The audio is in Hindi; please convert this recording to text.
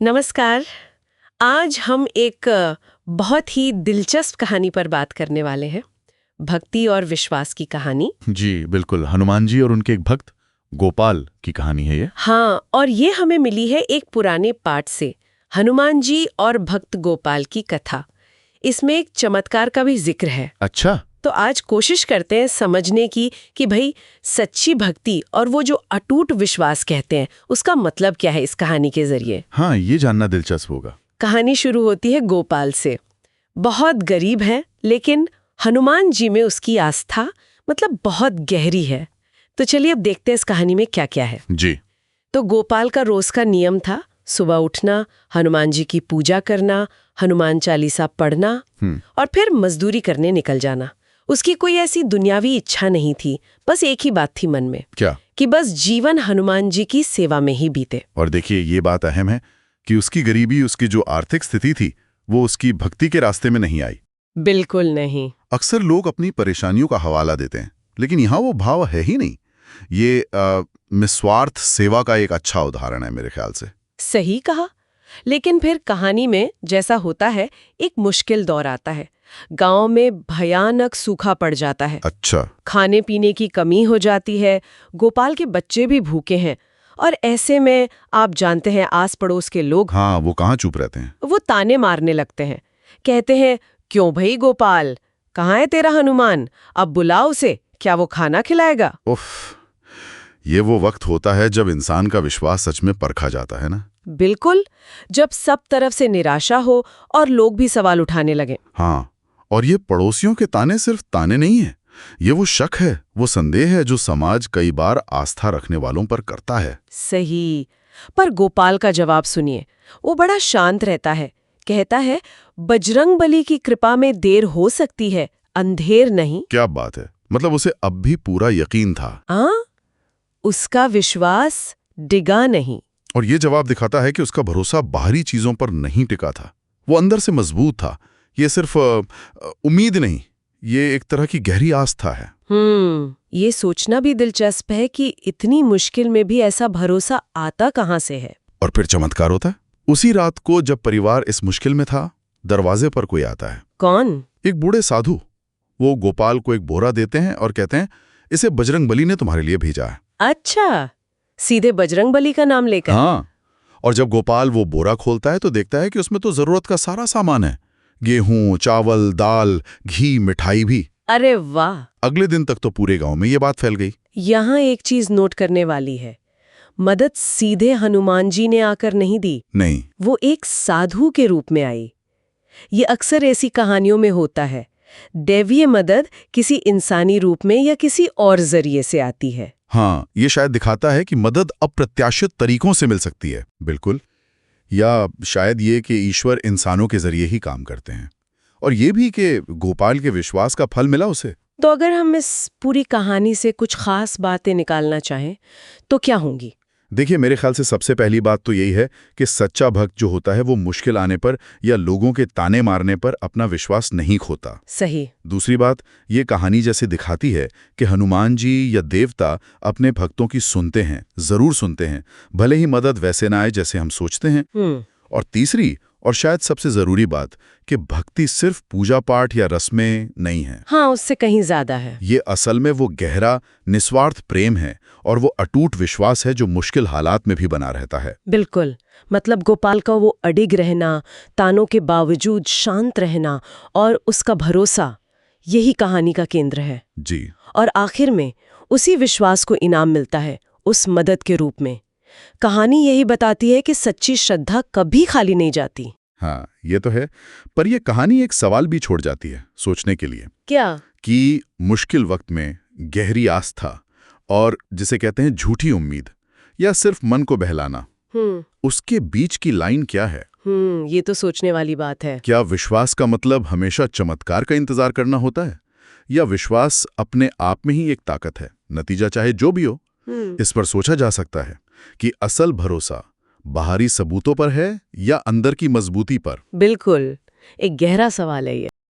नमस्कार। आज हम एक बहुत ही दिलचस्प कहानी पर बात करने वाले हैं। भक्ति और विश्वास की कहानी। जी बिल्कुल, हनुमान जी और उनके एक भक्त गोपाल की कहानी है ये। हाँ, और ये हमें मिली है एक पुराने पाठ से, हनुमान जी और भक्त गोपाल की कथा। इसमें एक चमत्कार का भी जिक्र है। अच्छा। तो आज कोशिश करते हैं समझने की कि भाई सच्ची भक्ति और वो जो अटूट विश्वास कहते हैं उसका मतलब क्या है इस कहानी के जरिए। हाँ, ये जानना दिलचस्प होगा। कहानी शुरू होती है गोपाल से। बहुत गरीब है, लेकिन हनुमान जी में उसकी आस्था मतलब बहुत गहरी है। तो चलिए अब देखते हैं इस कहानी में क्या क्या है। जी। तो गोपाल का रोज का नियम था सुबह उठना, हनुमान जी की पूजा करना, हनुमान चालीसा पढ़ना और फिर मजदूरी करने निकल जाना। उसकी कोई ऐसी दुनियावी इच्छा नहीं थी, बस एक ही बात थी मन में। क्या? कि बस जीवन हनुमान जी की सेवा में ही बीते। और देखिए, ये बात अहम है कि उसकी गरीबी, उसकी जो आर्थिक स्थिति थी, वो उसकी भक्ति के रास्ते में नहीं आई। बिल्कुल नहीं। अक्सर लोग अपनी परेशानियों का हवाला देते हैं, लेकिन यहाँ वो भाव है ही नहीं। ये निस्वार्थ सेवा का एक अच्छा उदाहरण है मेरे ख्याल से। सही कहा। लेकिन फिर कहानी में जैसा होता है, एक मुश्किल दौर आता है। गांव में भयानक सूखा पड़ जाता है। अच्छा। खाने पीने की कमी हो जाती है। गोपाल के बच्चे भी भूखे हैं। और ऐसे में आप जानते हैं, आस पड़ोस के लोग, हाँ, वो कहाँ चुप रहते हैं। वो ताने मारने लगते हैं। कहते हैं, क्यों भाई गोपाल, कहाँ है तेरा हनुमान? अब बुलाओ उसे, क्या वो खाना खिलाएगा? उफ, ये वो वक्त होता है जब इंसान का विश्वास सच में परखा जाता है ना। बिल्कुल, जब सब तरफ से निराशा हो और लोग भी सवाल उठाने लगे। हाँ, और ये पड़ोसियों के ताने सिर्फ ताने नहीं है, ये वो शक है, वो संदेह है जो समाज कई बार आस्था रखने वालों पर करता है। सही। पर गोपाल का जवाब सुनिए। वो बड़ा शांत रहता है। कहता है, बजरंगबली की कृपा में देर हो सकती है, अंधेर नहीं। क्या बात है, मतलब उसे अब भी पूरा यकीन था। हाँ, उसका विश्वास डिगा नहीं। और ये जवाब दिखाता है कि उसका भरोसा बाहरी चीजों पर नहीं टिका था, वो अंदर से मजबूत था। ये सिर्फ उम्मीद नहीं, ये एक तरह की गहरी आस्था है। ये सोचना भी दिलचस्प है कि इतनी मुश्किल में भी ऐसा भरोसा आता कहाँ से है। और फिर चमत्कार होता है। उसी रात को जब परिवार इस मुश्किल में था, दरवाजे पर कोई आता है। कौन? एक बूढ़े साधु। वो गोपाल को एक बोरा देते हैं और कहते हैं, इसे बजरंगबली ने तुम्हारे लिए भेजा है। अच्छा, सीधे बजरंगबली का नाम लेकर? हाँ। और जब गोपाल वो बोरा खोलता है तो देखता है कि उसमें तो जरूरत का सारा सामान है। गेहूं, चावल, दाल, घी, मिठाई भी। अरे वाह! अगले दिन तक तो पूरे गांव में ये बात फैल गई। यहाँ एक चीज नोट करने वाली है। मदद सीधे हनुमान जी ने आकर नहीं दी। नहीं। वो एक साधु के रूप में आई। ये अक्सर ऐसी कहानियों में होता है। दैवीय मदद किसी इंसानी रूप में या किसी और जरिए से आती है। हाँ, ये शायद दिखाता है कि मदद अप्रत्याशित तरीकों से मिल सकती है। बिल्कुल। या शायद ये कि ईश्वर इंसानों के जरिए ही काम करते हैं। और ये भी कि गोपाल के विश्वास का फल मिला उसे। तो अगर हम इस पूरी कहानी से कुछ खास बातें निकालना चाहें तो क्या होंगी? देखिए, मेरे ख्याल से सबसे पहली बात तो यही है कि सच्चा भक्त जो होता है वो मुश्किल आने पर या लोगों के ताने मारने पर अपना विश्वास नहीं खोता। सही। दूसरी बात, ये कहानी जैसे दिखाती है कि हनुमान जी या देवता अपने भक्तों की सुनते हैं, जरूर सुनते हैं, भले ही मदद वैसे ना आए जैसे हम सोचते हैं। और तीसरी और शायद सबसे जरूरी बात कि भक्ति सिर्फ पूजा पाठ या रस्में नहीं है। हाँ, उससे कहीं ज्यादा है। ये असल में वो गहरा निस्वार्थ प्रेम है और वो अटूट विश्वास है जो मुश्किल हालात में भी बना रहता है। बिल्कुल। मतलब गोपाल का वो अडिग रहना, तानों के बावजूद शांत रहना और उसका भरोसा, यही कहानी का केंद्र है। जी। और आखिर में उसी विश्वास को इनाम मिलता है, उस मदद के रूप में। कहानी यही बताती है कि सच्ची श्रद्धा कभी खाली नहीं जाती। हाँ, ये तो है। पर यह कहानी एक सवाल भी छोड़ जाती है सोचने के लिए। क्या? कि मुश्किल वक्त में गहरी आस्था और जिसे कहते हैं झूठी उम्मीद या सिर्फ मन को बहलाना, उसके बीच की लाइन क्या है? ये तो सोचने वाली बात है। क्या विश्वास का मतलब हमेशा चमत्कार का इंतजार करना होता है, या विश्वास अपने आप में ही एक ताकत है, नतीजा चाहे जो भी हो? इस पर सोचा जा सकता है कि असल भरोसा बाहरी सबूतों पर है या अंदर की मजबूती पर। बिल्कुल, एक गहरा सवाल है ये।